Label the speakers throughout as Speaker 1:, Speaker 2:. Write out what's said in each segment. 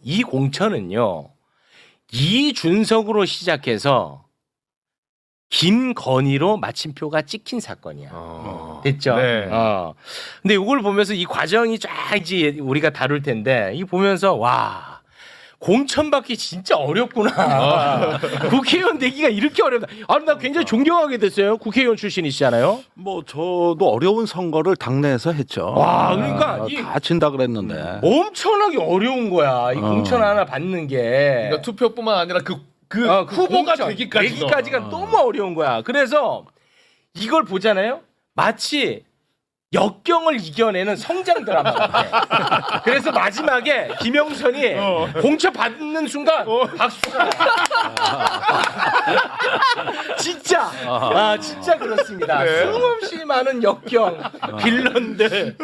Speaker 1: 이 공천은요, 이준석으로 시작해서 김건희로 마침표가 찍힌 사건이야. 됐죠?
Speaker 2: 네.
Speaker 1: 근데 이걸 보면서 이 과정이 쫙 이제 우리가 다룰 텐데, 이 보면서 와, 공천받기 진짜 어렵구나. 국회의원 되기가 이렇게 어렵다. 나 굉장히 존경하게 됐어요. 국회의원 출신이시잖아요.
Speaker 3: 뭐 저도 어려운 선거를 당내에서 했죠.
Speaker 1: 와, 그러니까
Speaker 3: 다 진다 그랬는데.
Speaker 1: 엄청나게 어려운 거야. 이 공천 하나 받는 게.
Speaker 2: 그러니까 투표뿐만 아니라 그
Speaker 1: 후보가
Speaker 2: 공천,
Speaker 1: 되기까지가 너무 어려운 거야. 그래서 이걸 보잖아요. 마치 역경을 이겨내는 성장 드라마 같아. 그래서 마지막에 김영선이 공천 받는 순간 박수가 진짜 진짜 그렇습니다.
Speaker 2: 네.
Speaker 1: 수없이 많은 역경 빌런들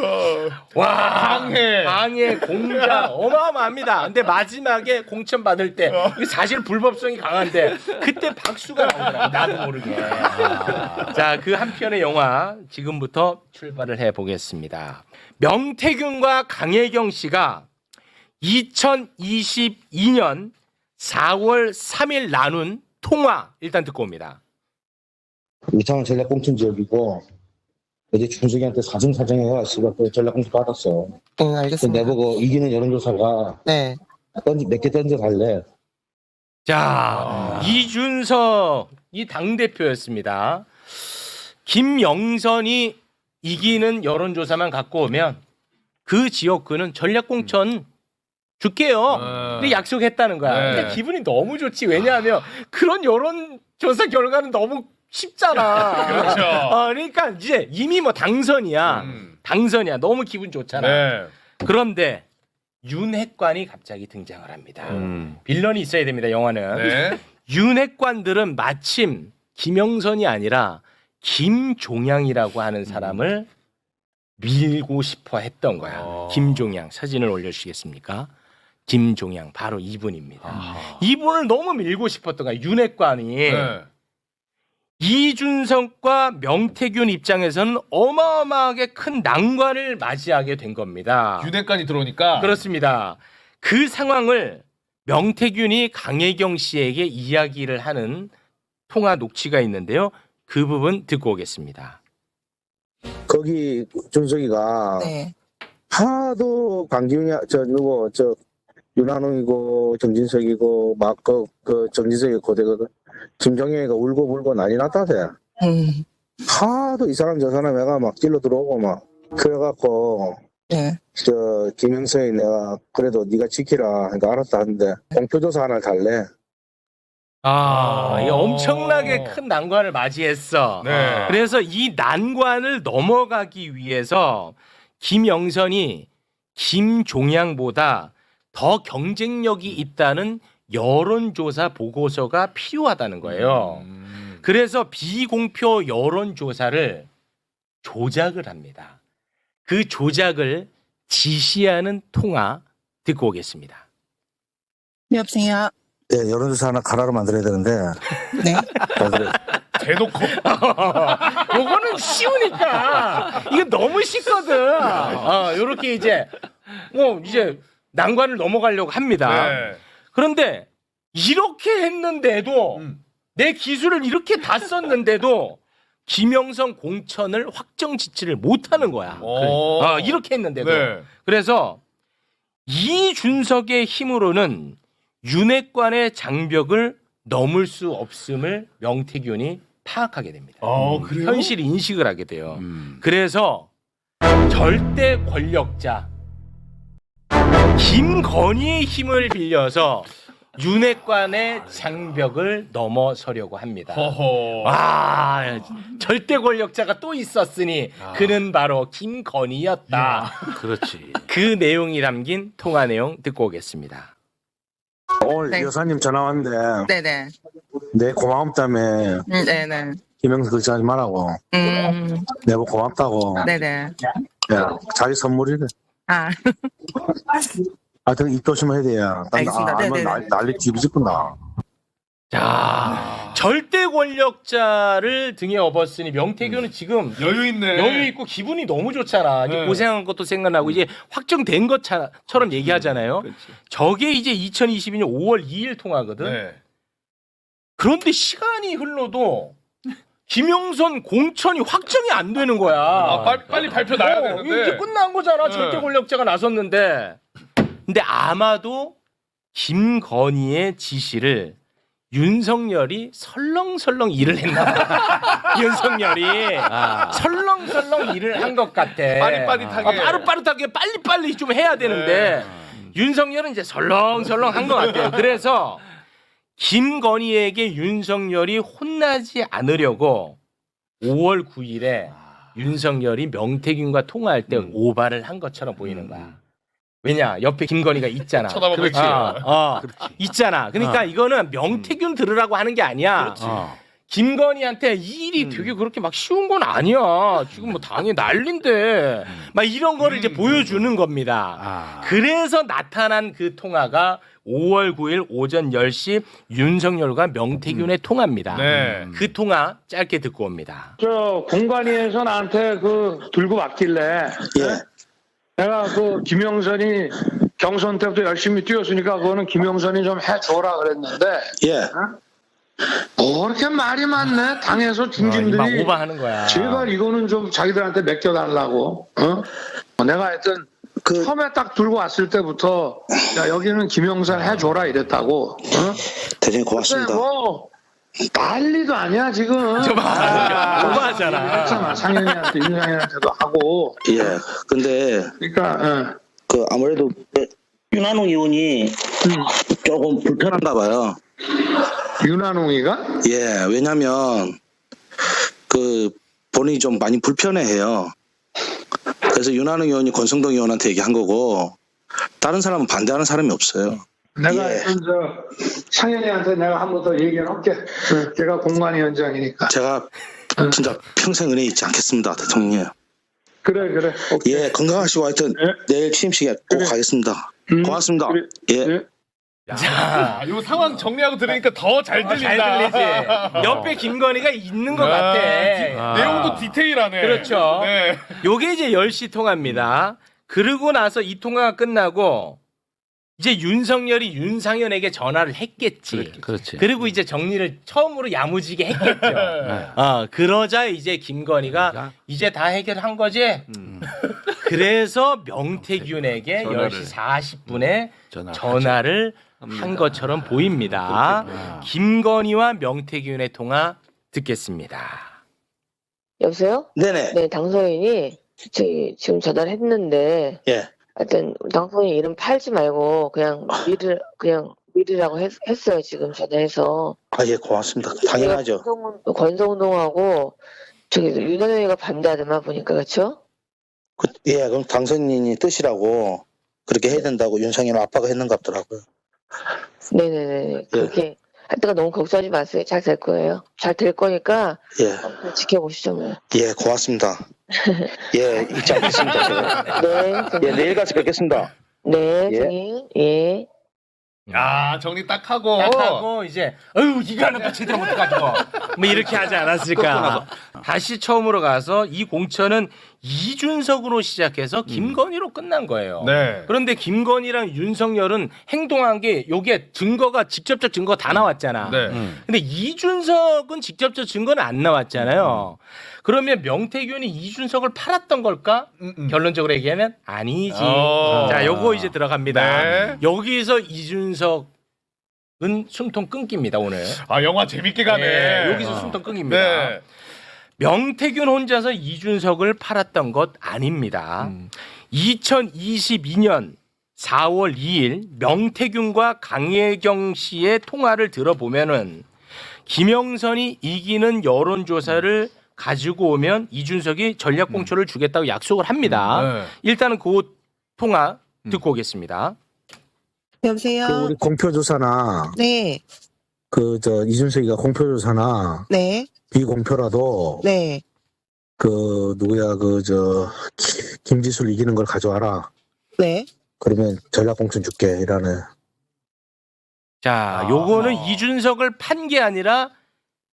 Speaker 1: 와 방해 공작 어마어마합니다. 근데 마지막에 공천 받을 때 이게 사실 불법성이 강한데 그때 박수가 나오더라고. 나도 모르게. 자, 그 한 편의 영화 지금부터 출발을 해보겠습니다. 명태균과 강혜경 씨가 2022년 4월 3일 나눈 통화 일단 듣고 옵니다.
Speaker 4: 이창은 전략공천 지역이고 어제 준석이한테 사정사정해가 씨가 또 전략공천 받았어.
Speaker 5: 네, 알겠습니다.
Speaker 4: 내보고 이기는 여론조사가
Speaker 5: 네.
Speaker 4: 몇 개 던져갈래.
Speaker 1: 자, 이준석이 당대표였습니다. 김영선이 이기는 여론조사만 갖고 오면 그 지역구는 전략공천 줄게요. 근데 약속했다는 거야.
Speaker 2: 네.
Speaker 1: 근데 기분이 너무 좋지. 왜냐하면 그런 여론조사 결과는 너무 쉽잖아.
Speaker 2: 그렇죠.
Speaker 1: 그러니까 이제 이미 뭐 당선이야. 당선이야. 너무 기분 좋잖아.
Speaker 2: 네.
Speaker 1: 그런데 윤핵관이 갑자기 등장을 합니다. 빌런이 있어야 됩니다. 영화는.
Speaker 2: 네.
Speaker 1: 윤핵관들은 마침 김영선이 아니라 김종양이라고 하는 사람을 밀고 싶어 했던 거야. 김종양 사진을 올려주시겠습니까? 김종양 바로 이분입니다. 이분을 너무 밀고 싶었던 거야. 윤핵관이.
Speaker 2: 네.
Speaker 1: 이준석과 명태균 입장에서는 어마어마하게 큰 난관을 맞이하게 된 겁니다.
Speaker 2: 윤핵관이 들어오니까.
Speaker 1: 그렇습니다. 그 상황을 명태균이 강혜경 씨에게 이야기를 하는 통화 녹취가 있는데요. 그 부분 듣고 오겠습니다.
Speaker 4: 거기 준석이가
Speaker 5: 네.
Speaker 4: 하도 강기훈이 윤한홍이고 정진석이고 막 그 정진석이 고대거든. 김정영이가 울고 불고 난리 났다대. 하도 이 사람 저 사람 애가 막 찔러 들어오고 막 그래갖고
Speaker 5: 네.
Speaker 4: 김영선이 내가 그래도 네가 지키라 그러니까 알았다 하는데 공표조사 하나 달래.
Speaker 1: 이 엄청나게 큰 난관을 맞이했어.
Speaker 2: 네.
Speaker 1: 그래서 이 난관을 넘어가기 위해서 김영선이 김종양보다 더 경쟁력이 있다는 여론조사 보고서가 필요하다는 거예요. 그래서 비공표 여론조사를 조작을 합니다. 그 조작을 지시하는 통화 듣고 오겠습니다.
Speaker 5: 여보세요.
Speaker 4: 네, 여론조사 하나 가라로 만들어야 되는데.
Speaker 5: 네.
Speaker 2: 대놓고.
Speaker 1: 요거는 쉬우니까. 이거 너무 쉽거든. 요렇게 이제 난관을 넘어가려고 합니다.
Speaker 2: 네.
Speaker 1: 그런데 이렇게 했는데도 내 기술을 이렇게 다 썼는데도 김영선 공천을 확정 지치를 못하는 거야. 이렇게 했는데도.
Speaker 2: 네.
Speaker 1: 그래서 이준석의 힘으로는 윤핵관의 장벽을 넘을 수 없음을 명태균이 파악하게 됩니다.
Speaker 2: 그래요?
Speaker 1: 현실 인식을 하게 돼요. 그래서 절대 권력자 김건희의 힘을 빌려서 윤핵관의 장벽을 넘어서려고 합니다. 와, 절대 권력자가 또 있었으니 그는 바로 김건희였다.
Speaker 3: 그렇지.
Speaker 1: 그 내용이 담긴 통화 내용 듣고 오겠습니다.
Speaker 4: 오늘
Speaker 5: 네.
Speaker 4: 여사님 전화 왔는데
Speaker 5: 네네.
Speaker 4: 내 고마움 때문에
Speaker 5: 네네.
Speaker 4: 김영선 그렇게 하지 말라고. 내가 고맙다고.
Speaker 5: 네네.
Speaker 4: 야, 자기 선물이래.
Speaker 5: 아.
Speaker 4: 하여튼 입 조심해야 돼요.
Speaker 5: 알겠습니다.
Speaker 4: 알면
Speaker 5: 네네네.
Speaker 4: 난리 뒤집어진다.
Speaker 1: 자, 절대 권력자를 등에 업었으니 명태균은 지금
Speaker 2: 여유 있네.
Speaker 1: 여유 있고 기분이 너무 좋잖아. 이제
Speaker 2: 네.
Speaker 1: 고생한 것도 생각나고 이제 확정된 것처럼 얘기하잖아요. 저게 이제 2022년 5월 2일 통화거든.
Speaker 2: 네.
Speaker 1: 그런데 시간이 흘러도 김영선 공천이 확정이 안 되는 거야.
Speaker 2: 아, 빨리 발표 나야 되는데.
Speaker 1: 이제 끝난 거잖아.
Speaker 2: 네.
Speaker 1: 절대 권력자가 나섰는데. 근데 아마도 김건희의 지시를 윤석열이 설렁설렁 일을 했나 봐. 윤석열이 설렁설렁 일을 한 것 같아.
Speaker 2: 빠릿빠릿하게.
Speaker 1: 빠릿빠릿하게 빨리빨리 좀 해야 되는데 윤석열은 이제 설렁설렁 한 것 같아요. 그래서 김건희에게 윤석열이 혼나지 않으려고 5월 9일에 윤석열이 명태균과 통화할 때 오바를 한 것처럼 보이는 거야. 왜냐 옆에 김건희가 있잖아.
Speaker 2: 쳐다보고 있지.
Speaker 1: 있잖아. 그러니까 이거는 명태균 들으라고 하는 게 아니야. 김건희한테 이 일이 되게 그렇게 막 쉬운 건 아니야. 지금 뭐 당이 난린데 막 이런 거를 이제 보여주는 겁니다. 그래서 나타난 그 통화가 5월 9일 오전 10시 윤석열과 명태균의 통화입니다.
Speaker 2: 네.
Speaker 1: 그 통화 짧게 듣고 옵니다.
Speaker 6: 저 공관위에서 나한테 그 들고 왔길래 내가 그 김영선이 경선 때부터 열심히 뛰었으니까 그거는 김영선이 좀 해줘라 그랬는데 뭐 이렇게 말이 많네 당에서
Speaker 1: 막
Speaker 6: 중진들이
Speaker 1: 오바하는 거야.
Speaker 6: 제발 이거는 좀 자기들한테 맡겨달라고 내가 하여튼 처음에 딱 들고 왔을 때부터 야 여기는 김영선 해줘라 이랬다고
Speaker 4: 대장님
Speaker 6: 근데
Speaker 4: 고맙습니다.
Speaker 6: 뭐 난리도 아니야 지금
Speaker 1: 오바하잖아.
Speaker 6: 했잖아 상현이한테 윤상현한테도 하고
Speaker 4: 예. 근데
Speaker 6: 그러니까
Speaker 4: 그 아무래도 윤한홍 의원이 조금 불편한가 봐요.
Speaker 6: 윤한홍이가
Speaker 4: 예. 왜냐면 그 본인이 좀 많이 불편해해요. 그래서 윤한홍 의원이 권성동 의원한테 얘기한 거고 다른 사람은 반대하는 사람이 없어요.
Speaker 6: 내가
Speaker 4: 예.
Speaker 6: 하여튼 저 상현이한테 내가 한 번 더 얘기를 할게. 걔가 공관위원장이니까.
Speaker 4: 제가 진짜 평생 은혜 잊지 않겠습니다, 대통령님.
Speaker 6: 그래. 오케이.
Speaker 4: 예, 건강하시고 하여튼 내일 취임식에 꼭 가겠습니다. 고맙습니다.
Speaker 6: 그래.
Speaker 4: 예.
Speaker 2: 자, 이 상황 정리하고 들으니까 더 잘
Speaker 1: 잘
Speaker 2: 들린다.
Speaker 1: 들리지. 옆에 김건희가 있는 것 같아.
Speaker 2: 내용도 디테일하네.
Speaker 1: 그렇죠.
Speaker 2: 네.
Speaker 1: 요게 이제 10시 통화입니다. 그러고 나서 이 통화가 끝나고 이제 윤석열이 윤상현에게 전화를 했겠지.
Speaker 3: 그렇지.
Speaker 1: 그리고 이제 정리를 처음으로 야무지게 했겠죠. 그러자 이제 김건희가 이제 다 해결한 거지. 그래서 명태균에게 10시 40분에 전화를 한 것처럼 보입니다. 김건희와 명태균의 통화 듣겠습니다.
Speaker 7: 여보세요?
Speaker 4: 네네.
Speaker 7: 네, 당선인이 저기 지금 전화를 했는데
Speaker 4: 예.
Speaker 7: 하여튼 당선인 이름 팔지 말고 그냥 미르라고 했어요. 지금 전화해서.
Speaker 4: 아, 예, 고맙습니다. 당연하죠.
Speaker 7: 권성동하고 저기 윤석열이가 반대하더만 보니까 그렇죠?
Speaker 4: 예, 그럼 당선인이 뜻이라고 그렇게 해야 된다고 윤상현 아빠가 했는가 보더라고요.
Speaker 7: 네네네. 그렇게 할 때가 너무 걱정하지 마세요. 잘 될 거예요. 잘 될 거니까
Speaker 4: 예.
Speaker 7: 지켜보시죠 뭐.
Speaker 4: 예, 고맙습니다. 예, 잊지 않겠습니다. 제가.
Speaker 7: 네.
Speaker 4: 예, 내일 가서 뵙겠습니다.
Speaker 7: 네,
Speaker 4: 예.
Speaker 7: 선생님. 예.
Speaker 2: 야, 정리 딱 하고.
Speaker 1: 딱 하고 이제 어휴 이거는 또 제대로 못해가지고 뭐 이렇게 하지 않았을까. 다시 처음으로 가서 이 공천은 이준석으로 시작해서 김건희로 끝난 거예요.
Speaker 2: 네.
Speaker 1: 그런데 김건희랑 윤석열은 행동한 게 요게 증거가 직접적 증거가 다 나왔잖아.
Speaker 2: 네.
Speaker 1: 근데 이준석은 직접적 증거는 안 나왔잖아요. 그러면 명태균이 이준석을 팔았던 걸까? 결론적으로 얘기하면 아니지. 자, 요거 이제 들어갑니다.
Speaker 2: 네.
Speaker 1: 여기서 이준석은 숨통 끊깁니다, 오늘.
Speaker 2: 아, 영화 재밌게 가네.
Speaker 1: 네, 여기서 숨통 끊깁니다.
Speaker 2: 네.
Speaker 1: 명태균 혼자서 이준석을 팔았던 것 아닙니다. 2022년 4월 2일 명태균과 강혜경 씨의 통화를 들어보면은 김영선이 이기는 여론조사를 가지고 오면 이준석이 전략공천을 주겠다고 약속을 합니다.
Speaker 2: 네.
Speaker 1: 일단은 그 통화 듣고 오겠습니다.
Speaker 5: 여보세요?
Speaker 4: 그 우리 공표조사나
Speaker 5: 네,
Speaker 4: 이준석이가 공표조사나
Speaker 5: 네,
Speaker 4: 비공표라도
Speaker 5: 네.
Speaker 4: 김지수를 이기는 걸 가져와라.
Speaker 5: 네.
Speaker 4: 그러면 전략공천 줄게 이라는.
Speaker 1: 자, 요거는 이준석을 판 게 아니라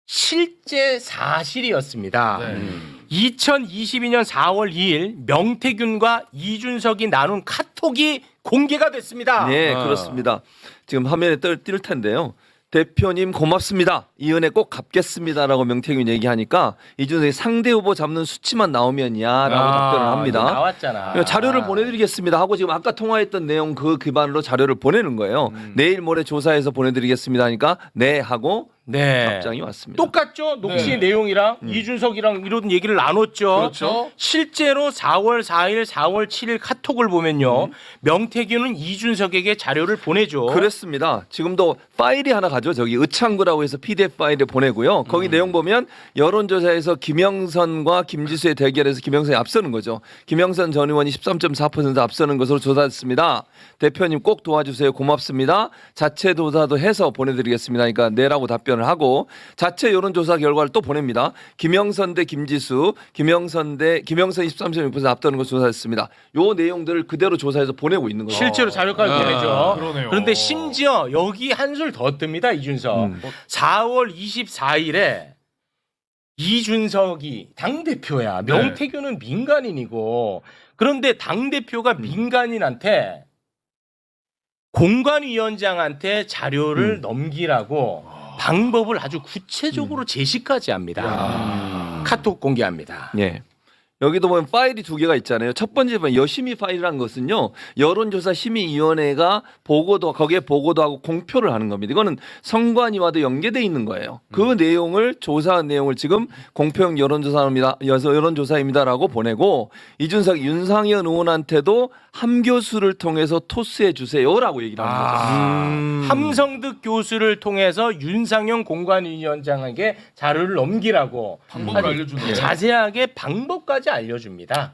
Speaker 1: 실제 사실이었습니다.
Speaker 2: 네.
Speaker 1: 2022년 4월 2일 명태균과 이준석이 나눈 카톡이 공개가 됐습니다.
Speaker 8: 네, 그렇습니다. 지금 화면에 뜰 텐데요. 대표님 고맙습니다. 이 은혜 꼭 갚겠습니다라고 명태균 얘기하니까 이준석이 상대 후보 잡는 수치만 나오면야라고 답변을 합니다.
Speaker 1: 나왔잖아.
Speaker 8: 자료를 보내드리겠습니다 하고 지금 아까 통화했던 내용 그 기반으로 자료를 보내는 거예요. 내일 모레 조사해서 보내드리겠습니다 하니까 네 하고 답장이 왔습니다.
Speaker 1: 똑같죠? 녹취 내용이랑 이준석이랑 이런 얘기를 나눴죠.
Speaker 2: 그렇죠.
Speaker 1: 실제로 4월 4일, 4월 7일 카톡을 보면요. 명태균은 이준석에게 자료를 보내죠.
Speaker 8: 그렇습니다. 지금도 파일이 하나 가죠. 저기 의창구라고 해서 PDF 파일을 보내고요. 거기 내용 보면 여론조사에서 김영선과 김지수의 대결에서 김영선이 앞서는 거죠. 김영선 전 의원이 13.4% 앞서는 것으로 조사했습니다. 대표님 꼭 도와주세요. 고맙습니다. 자체 조사도 해서 보내드리겠습니다. 그러니까 네라고 답변을 하고 자체 여론조사 결과를 또 보냅니다. 김영선 대 김지수, 김영선이 13.6% 앞서는 것을 조사했습니다. 요 내용들을 그대로 조사해서 보내고 있는 거죠.
Speaker 1: 실제로 자료까지 보내죠.
Speaker 2: 그러네요.
Speaker 1: 그런데 심지어 여기 한술 더 뜹니다. 이준석. 4월 24일에 이준석이 당대표야. 명태균은 민간인이고 그런데 당대표가 민간인한테 공관위원장한테 자료를 넘기라고 방법을 아주 구체적으로 제시까지 합니다. 카톡 공개합니다.
Speaker 8: 예. 여기도 보면 파일이 두 개가 있잖아요. 첫 번째 보면 여심위 파일이라는 것은요. 여론조사 심의위원회가 거기에 보고도 하고 공표를 하는 겁니다. 이거는 선관위와도 연계돼 있는 거예요. 그 내용을 조사한 내용을 지금 공표형 여론조사입니다라고 보내고 이준석 윤상현 의원한테도 함교수를 통해서 토스해 주세요라고 얘기를 하는 거죠.
Speaker 1: 함성득 교수를 통해서 윤상현 공관위원장에게 자료를 넘기라고
Speaker 2: 방법을 알려주네요.
Speaker 1: 자세하게 방법까지 알려줍니다.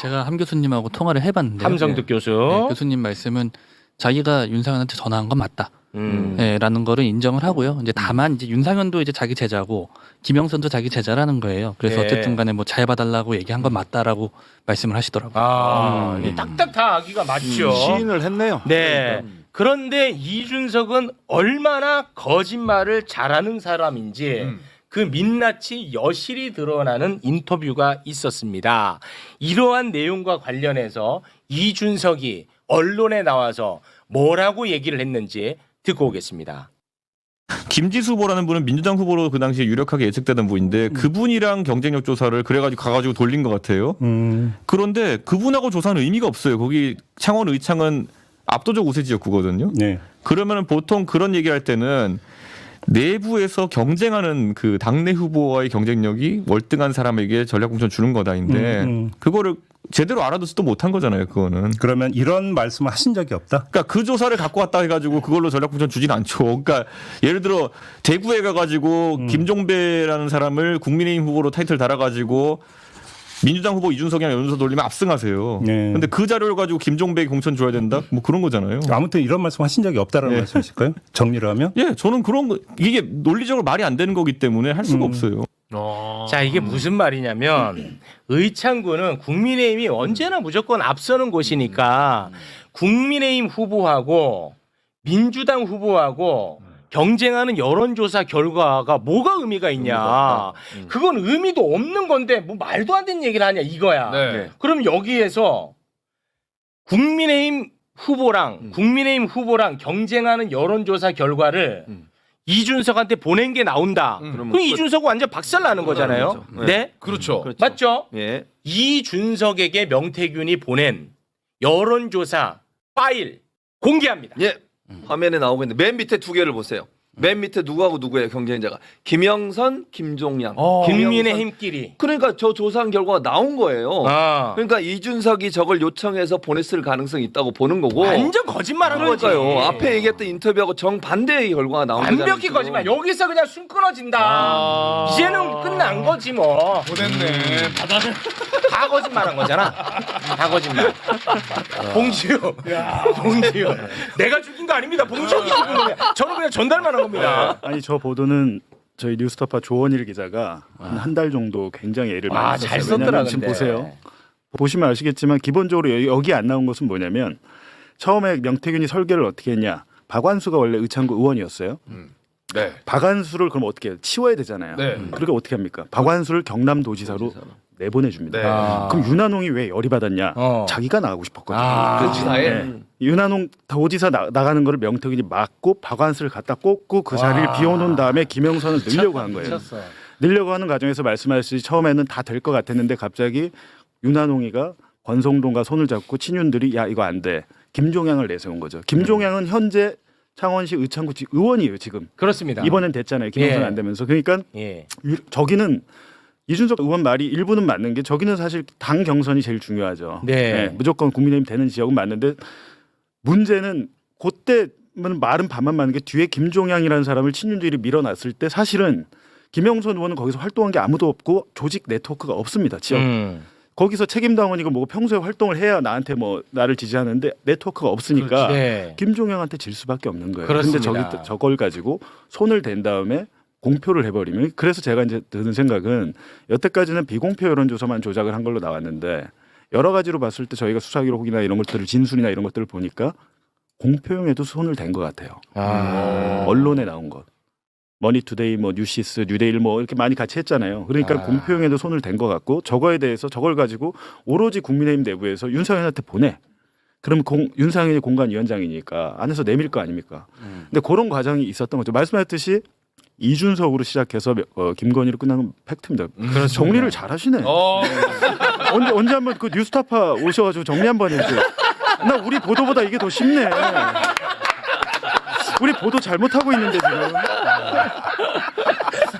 Speaker 9: 제가 함 교수님하고 통화를 해봤는데요.
Speaker 1: 함성득 교수.
Speaker 9: 네, 교수님 말씀은 자기가 윤상현한테 전화한 건 맞다. 네, 라는 거를 인정을 하고요. 이제 다만 이제 윤상현도 이제 자기 제자고 김영선도 자기 제자라는 거예요. 그래서
Speaker 1: 네.
Speaker 9: 어쨌든 간에 뭐 잘 봐달라고 얘기한 건 맞다라고 말씀을 하시더라고요.
Speaker 1: 딱딱 다 아기가 맞죠.
Speaker 3: 시인을 했네요.
Speaker 1: 네. 그런데 이준석은 얼마나 거짓말을 잘하는 사람인지 그 민낯이 여실히 드러나는 인터뷰가 있었습니다. 이러한 내용과 관련해서 이준석이 언론에 나와서 뭐라고 얘기를 했는지 듣고 오겠습니다.
Speaker 10: 김지수 후보라는 분은 민주당 후보로 그 당시에 유력하게 예측되던 분인데 그분이랑 경쟁력 조사를 그래가지고 가가지고 돌린 것 같아요. 그런데 그분하고 조사는 의미가 없어요. 거기 창원 의창은 압도적 우세 지역구거든요.
Speaker 11: 네.
Speaker 10: 그러면 보통 그런 얘기할 때는 내부에서 경쟁하는 그 당내 후보와의 경쟁력이 월등한 사람에게 전략공천 주는 거다인데 그거를 제대로 알아듣지도 못한 거잖아요. 그거는.
Speaker 11: 그러면 이런 말씀을 하신 적이 없다?
Speaker 10: 그러니까 그 조사를 갖고 왔다 해가지고 그걸로 전략공천 주진 않죠. 그러니까 예를 들어 대구에 가가지고 김종배라는 사람을 국민의힘 후보로 타이틀 달아가지고 민주당 후보 이준석이랑 여론조사 돌리면 압승하세요.
Speaker 11: 네.
Speaker 10: 근데 그 자료를 가지고 김종배에게 공천 줘야 된다? 뭐 그런 거잖아요.
Speaker 11: 아무튼 이런 말씀 하신 적이 없다라는 말씀이실까요? 정리를 하면?
Speaker 10: 예, 저는 그런 거 이게 논리적으로 말이 안 되는 거기 때문에 할 수가 없어요.
Speaker 1: 자, 이게 무슨 말이냐면 의창구는 국민의힘이 언제나 무조건 앞서는 곳이니까 국민의힘 후보하고 민주당 후보하고 경쟁하는 여론조사 결과가 뭐가 의미가 있냐. 그건 의미도 없는 건데 뭐 말도 안 되는 얘기를 하냐 이거야.
Speaker 2: 네.
Speaker 1: 그럼 여기에서 국민의힘 후보랑 경쟁하는 여론조사 결과를 이준석한테 보낸 게 나온다. 그럼 이준석은 완전 박살 나는 거잖아요.
Speaker 8: 거죠.
Speaker 1: 네?
Speaker 2: 그렇죠.
Speaker 1: 맞죠?
Speaker 8: 예.
Speaker 1: 이준석에게 명태균이 보낸 여론조사 파일 공개합니다.
Speaker 8: 예. 화면에 나오고 있는데 맨 밑에 두 개를 보세요. 맨 밑에 누구하고 누구예요 경쟁자가? 김영선, 김종양.
Speaker 1: 국민의힘끼리.
Speaker 8: 그러니까 저 조사한 결과가 나온 거예요.
Speaker 1: 아.
Speaker 8: 그러니까 이준석이 저걸 요청해서 보냈을 가능성이 있다고 보는 거고.
Speaker 1: 완전 거짓말한 거지.
Speaker 8: 그러니까요. 앞에 얘기했던 인터뷰하고 정반대의 결과가 나온 거잖아요.
Speaker 1: 완벽히
Speaker 8: 지금.
Speaker 1: 거짓말. 여기서 그냥 숨 끊어진다. 이제는 끝난 거지 뭐.
Speaker 2: 보냈네. 바다는.
Speaker 1: 다 거짓말한 거잖아. 다 거짓말. 봉지유. 내가 죽인 거 아닙니다. 봉지유이 죽인 거예요. 저는 그냥 전달만 한 겁니다.
Speaker 11: 아니 저 보도는 저희 뉴스타파 조원일 기자가 한 달 정도 굉장히 애를 많이 썼어요.
Speaker 1: 잘 썼더라.
Speaker 11: 왜냐하면 지금
Speaker 1: 근데.
Speaker 11: 보세요. 보시면 아시겠지만 기본적으로 여기 안 나온 것은 뭐냐면 처음에 명태균이 설계를 어떻게 했냐. 박완수가 원래 의창구 의원이었어요.
Speaker 2: 네.
Speaker 11: 박완수를 그럼 어떻게 해요? 치워야 되잖아요.
Speaker 2: 네.
Speaker 11: 그러니까 어떻게 합니까? 박완수를 경남도지사로 내보내줍니다.
Speaker 2: 네.
Speaker 11: 그럼 윤한홍이 왜 열이 받았냐? 자기가 나가고 싶었거든요.
Speaker 2: 그 지사에
Speaker 11: 네. 윤한홍 도지사 나가는 거를 명태균이 막고 박완수를 갖다 꽂고 그 자리를 비워놓은 다음에 김영선을 넣으려고 한 거예요. 넣으려고 하는 과정에서 말씀하셨듯이 처음에는 다 될 것 같았는데 갑자기 윤한홍이가 권성동과 손을 잡고 친윤들이 야 이거 안 돼. 김종양을 내세운 거죠. 김종양은 현재 창원시 의창구 의원이에요 지금.
Speaker 1: 그렇습니다.
Speaker 11: 이번엔 됐잖아요. 김영선
Speaker 1: 예.
Speaker 11: 안 되면서. 그러니까
Speaker 1: 예.
Speaker 11: 저기는 이준석 의원 말이 일부는 맞는 게 저기는 사실 당 경선이 제일 중요하죠.
Speaker 1: 네.
Speaker 11: 무조건 국민의힘 되는 지역은 맞는데 문제는 그때는 말은 반만 맞는 게 뒤에 김종양이라는 사람을 친윤들이 밀어놨을 때 사실은 김영선 의원은 거기서 활동한 게 아무도 없고 조직 네트워크가 없습니다. 지역. 거기서 책임당원이고 뭐고 평소에 활동을 해야 나한테 뭐 나를 지지하는데 네트워크가 없으니까
Speaker 1: 네.
Speaker 11: 김종양한테 질 수밖에 없는 거예요.
Speaker 1: 그렇습니다.
Speaker 11: 근데 저걸 가지고 손을 댄 다음에 공표를 해버리면 그래서 제가 이제 드는 생각은 여태까지는 비공표 여론조사만 조작을 한 걸로 나왔는데 여러 가지로 봤을 때 저희가 수사 기록이나 이런 것들을 진술이나 이런 것들을 보니까 공표용에도 손을 댄 것 같아요. 언론에 나온 것. 머니투데이, 뭐 뉴시스, 뉴데일 뭐 이렇게 많이 같이 했잖아요. 그러니까 공표용에도 손을 댄 것 같고 저거에 대해서 저걸 가지고 오로지 국민의힘 내부에서 윤상현한테 보내. 그러면 윤상현이 공관위원장이니까 안에서 내밀 거 아닙니까? 근데 그런 과정이 있었던 거죠. 말씀하셨듯이 이준석으로 시작해서 김건희로 끝난 건 팩트입니다. 정리를 잘하시네. 언제 한번 그 뉴스타파 오셔가지고 정리 한번 해주세요. 나 우리 보도보다 이게 더 쉽네. 우리 보도 잘못하고 있는데 지금.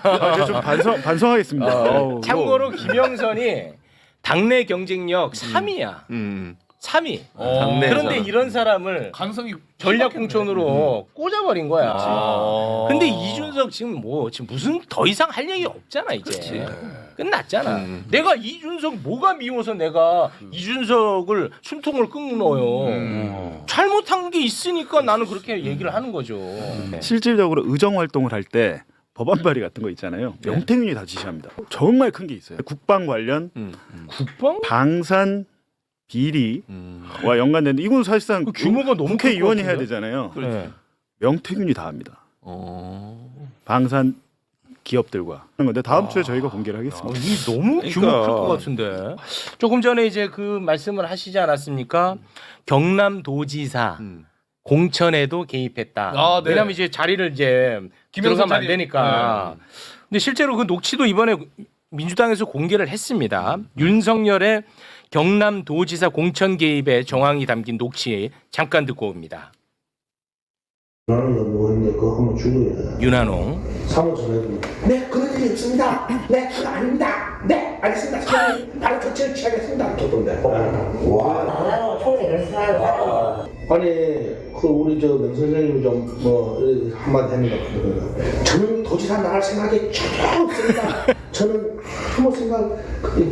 Speaker 11: 제가 좀 반성하겠습니다.
Speaker 1: 참고로 김영선이 당내 경쟁력 3위야. 3위. 그런데 이런 사람을
Speaker 2: 가능성이
Speaker 1: 전략 공천으로 꽂아버린 거야. 근데 이준석 지금 무슨 더 이상 할 얘기 없잖아 이제. 끝났잖아. 내가 이준석 뭐가 미워서 내가 이준석을 숨통을 끊어요. 잘못한 게 있으니까 나는 그렇게 얘기를 하는 거죠.
Speaker 11: 실질적으로 의정 활동을 할 때 법안 발의 같은 거 있잖아요. 명태균이 다 지시합니다. 정말 큰 게 있어요. 국방 관련
Speaker 1: 국방?
Speaker 11: 방산 비리와 연관되는데 이건 사실상
Speaker 1: 그 규모가 너무
Speaker 11: 국회의원이 해야 되잖아요. 명태균이 다 합니다. 방산 기업들과 하는 건데 다음 주에 저희가 공개를 하겠습니다.
Speaker 1: 이 너무 규모 클 것 같은데. 조금 전에 이제 그 말씀을 하시지 않았습니까? 경남도지사 공천에도 개입했다.
Speaker 2: 네.
Speaker 1: 왜냐하면 이제 자리를 이제 들어가면 안 되니까. 근데 실제로 그 녹취도 이번에 민주당에서 공개를 했습니다. 윤석열의 경남도지사 공천 개입의 정황이 담긴 녹취 잠깐 듣고 옵니다. 윤한홍.
Speaker 4: 사무소에 네 그런 일이 없습니다. 네 그거 아닙니다. 네 알겠습니다. 사장님 바로 조치를 취하겠습니다. 그러던데. 와. 아니 그 우리 저 명 선생님이 좀 뭐 한마디 합니다. 저는 도지사 나갈 생각이 전혀 없습니다. 저는 아무 생각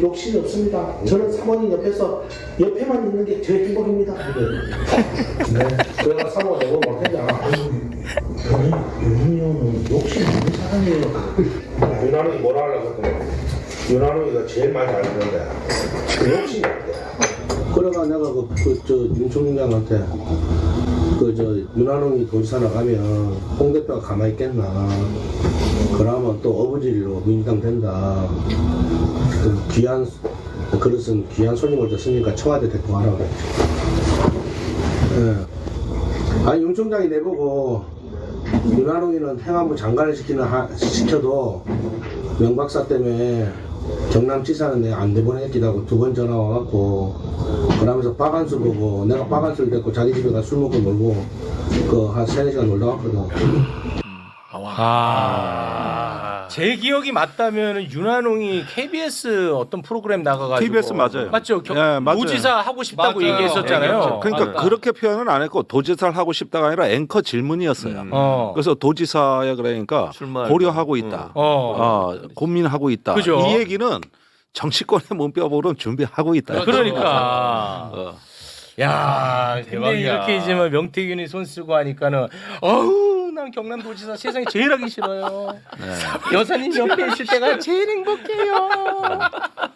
Speaker 4: 욕심이 없습니다. 저는 사모님 옆에만 있는 게 제 행복입니다. 네. 그래가 사모 내고 못했잖아. 윤희영은 욕심 없는 사람이에요. 윤한홍이 뭐라 하려고 했더니 윤한홍이가 제일 많이 알던데 욕심이 없대. 그래가 내가 윤 총장한테 윤한홍이 도지사 나가면 홍 대표가 가만히 있겠나. 그러면 또 어부지리로 민주당 된다. 그 귀한 그릇은 귀한 손님을 줬으니까 청와대 데리고 가라고 그랬지. 예. 아니 윤 총장이 내보고 윤한홍이는 행안부 장관을 시켜도 명 박사 때문에 경남지사는 내가 안 내보내겠기도 하고 2번 전화 와갖고 그러면서 박한수 보고 내가 박한수를 데리고 자기 집에 가서 술 먹고 놀고 그 한 3-4시간 놀다 왔거든.
Speaker 1: 제 기억이 맞다면 윤한홍이 KBS 어떤 프로그램 나가가지고
Speaker 3: KBS 맞아요.
Speaker 1: 맞죠?
Speaker 3: 네, 맞아요.
Speaker 1: 도지사 하고 싶다고
Speaker 2: 맞아요.
Speaker 1: 얘기했었잖아요.
Speaker 3: 그러니까 그렇게 표현은 안 했고 도지사를 하고 싶다가 아니라 앵커 질문이었어요. 그래서 도지사야 그러니까 고려하고 있다. 고민하고 있다.
Speaker 1: 그죠?
Speaker 3: 이 얘기는 정치권의 문뼈보는 준비하고 있다.
Speaker 1: 그러니까. 야, 근데
Speaker 2: 대박이야.
Speaker 1: 이렇게 이제 뭐 명태균이 손 쓰고 하니까는 어우 난 경남도지사 세상에 제일 하기 싫어요. 여사님 옆에 있을 때가 제일 행복해요.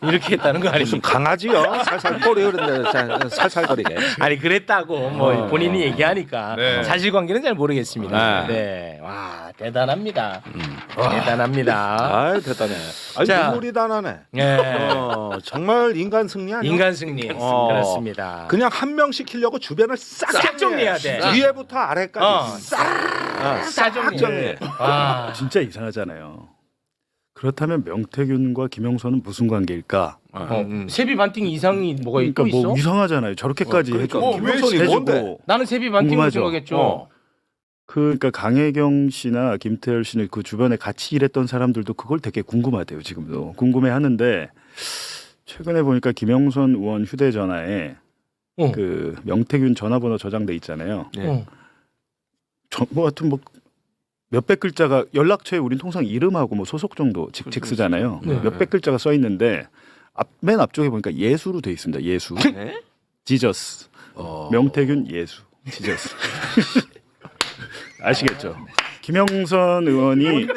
Speaker 1: 이렇게 했다는 거
Speaker 3: 무슨
Speaker 1: 아닙니까?
Speaker 3: 강아지요? 살살 꼬리 흐른데 살살거리게.
Speaker 1: 아니 그랬다고 뭐 본인이 얘기하니까
Speaker 2: 네.
Speaker 1: 사실관계는 잘 모르겠습니다.
Speaker 3: 네.
Speaker 1: 네, 와 대단합니다. 대단합니다.
Speaker 3: 아 대단해. 아니,
Speaker 1: 자.
Speaker 3: 눈물이 다 나네.
Speaker 1: 네.
Speaker 3: 정말 인간 승리 아니야?
Speaker 1: 인간 승리 그렇습니다.
Speaker 3: 그냥 한 명 시키려고 주변을 싹
Speaker 1: 정리해야 돼.
Speaker 3: 위에부터 아래까지
Speaker 1: 싹 정리해. 아,
Speaker 11: 진짜 이상하잖아요. 그렇다면 명태균과 김영선은 무슨 관계일까?
Speaker 1: 세비 반띵 이상이 뭐가
Speaker 11: 그러니까
Speaker 1: 있고 있어?
Speaker 11: 뭐 이상하잖아요. 저렇게까지
Speaker 3: 그러니까
Speaker 11: 해주고
Speaker 3: 김영선이
Speaker 11: 해주고.
Speaker 3: 뭔데?
Speaker 1: 나는 세비 반띵으로
Speaker 11: 궁금하죠?
Speaker 1: 생각했죠.
Speaker 11: 그러니까 강혜경 씨나 김태열 씨는 그 주변에 같이 일했던 사람들도 그걸 되게 궁금하대요. 지금도 궁금해하는데 최근에 보니까 김영선 의원 휴대전화에 그 명태균 전화번호 저장돼 있잖아요. 뭐 하여튼 뭐 몇백 글자가 연락처에 우린 통상 이름하고 뭐 소속 정도 직책 쓰잖아요. 몇백 글자가 써 있는데 맨 앞쪽에 보니까 예수로 돼 있습니다. 예수. 지저스. 명태균 예수. 지저스. 아시겠죠? 김영선 의원이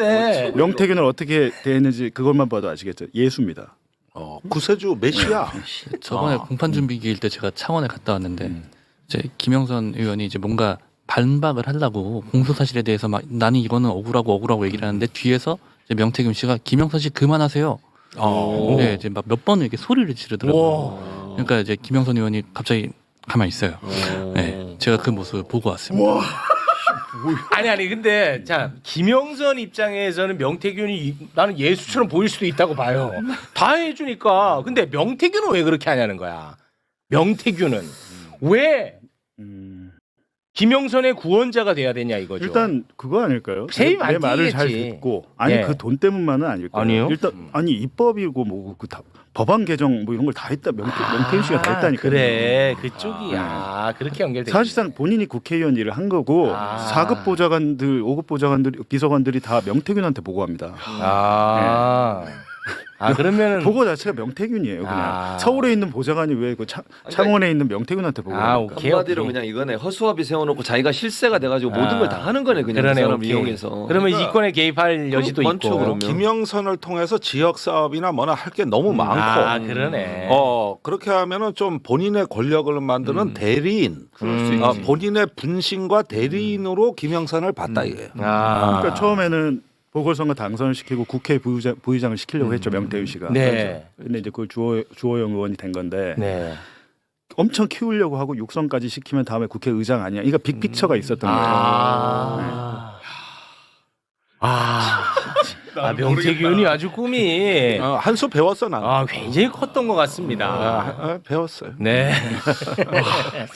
Speaker 11: 명태균을 어떻게 대했는지 그것만 봐도 아시겠죠? 예수입니다.
Speaker 3: 구세주 메시아.
Speaker 9: 저번에 공판 준비기일 때 제가 창원에 갔다 왔는데 이제 김영선 의원이 이제 뭔가 반박을 하려고 공소 사실에 대해서 막 나는 이거는 억울하고 얘기를 하는데 뒤에서 이제 명태균 씨가 김영선 씨 그만하세요. 네, 이제 막 몇 번을 이렇게 소리를 지르더라고요. 그러니까 이제 김영선 의원이 갑자기 가만히 있어요. 네, 제가 그 모습을 보고 왔습니다.
Speaker 1: 아니 근데 자 김영선 입장에서는 명태균이 나는 예수처럼 보일 수도 있다고 봐요. 다 해주니까. 근데 명태균은 왜 그렇게 하냐는 거야. 명태균은 왜 김영선의 구원자가 돼야 되냐 이거죠.
Speaker 11: 일단 그거 아닐까요?
Speaker 1: 세입 안
Speaker 11: 내 말을 잘
Speaker 1: 뛰겠지.
Speaker 11: 듣고 아니
Speaker 1: 예.
Speaker 11: 그 돈 때문만은 아닐까요?
Speaker 1: 아니요?
Speaker 11: 일단 아니 입법이고 뭐 그 법안 개정 뭐 이런 걸 다 했다 명태균 씨가 다 했다니까요.
Speaker 1: 그래 그쪽이야. 그렇게 연결돼.
Speaker 11: 사실상 본인이 국회의원 일을 한 거고 4급 보좌관들, 5급 보좌관들, 비서관들이 다 명태균한테 보고합니다.
Speaker 1: 그러면은
Speaker 11: 보고 자체가 명태균이에요. 그냥 서울에 있는 보좌관이 왜 그 창원에 있는 명태균한테 보고합니까?
Speaker 8: 한마디로 그냥 이거네 허수아비 세워놓고 자기가 실세가 돼가지고 모든 걸 다 하는 거네 그냥
Speaker 1: 그러네,
Speaker 8: 그 사람
Speaker 1: 오케이.
Speaker 8: 이용해서.
Speaker 1: 그러면 이권에 개입할 여지도
Speaker 8: 많죠,
Speaker 1: 있고.
Speaker 8: 그러면.
Speaker 3: 김영선을 통해서 지역 사업이나 뭐나 할 게 너무 많고.
Speaker 1: 그러네.
Speaker 3: 그렇게 하면은 좀 본인의 권력을 만드는 대리인,
Speaker 8: 그럴 수 있지.
Speaker 3: 본인의 분신과 대리인으로 김영선을 봤다 이거예요.
Speaker 11: 그러니까 처음에는 보궐선거 당선을 시키고 국회 부의장을 시키려고 했죠 명태균 씨가.
Speaker 1: 네.
Speaker 11: 근데 이제 그 주호영 의원이 된 건데
Speaker 1: 네.
Speaker 11: 엄청 키우려고 하고 육성까지 시키면 다음에 국회의장 아니야. 그러니까 빅픽처가 있었던 거예요.
Speaker 1: 명태균이 아주 꿈이
Speaker 3: 한 수 배웠어 나.
Speaker 1: 굉장히 컸던 것 같습니다.
Speaker 3: 배웠어요.
Speaker 1: 네.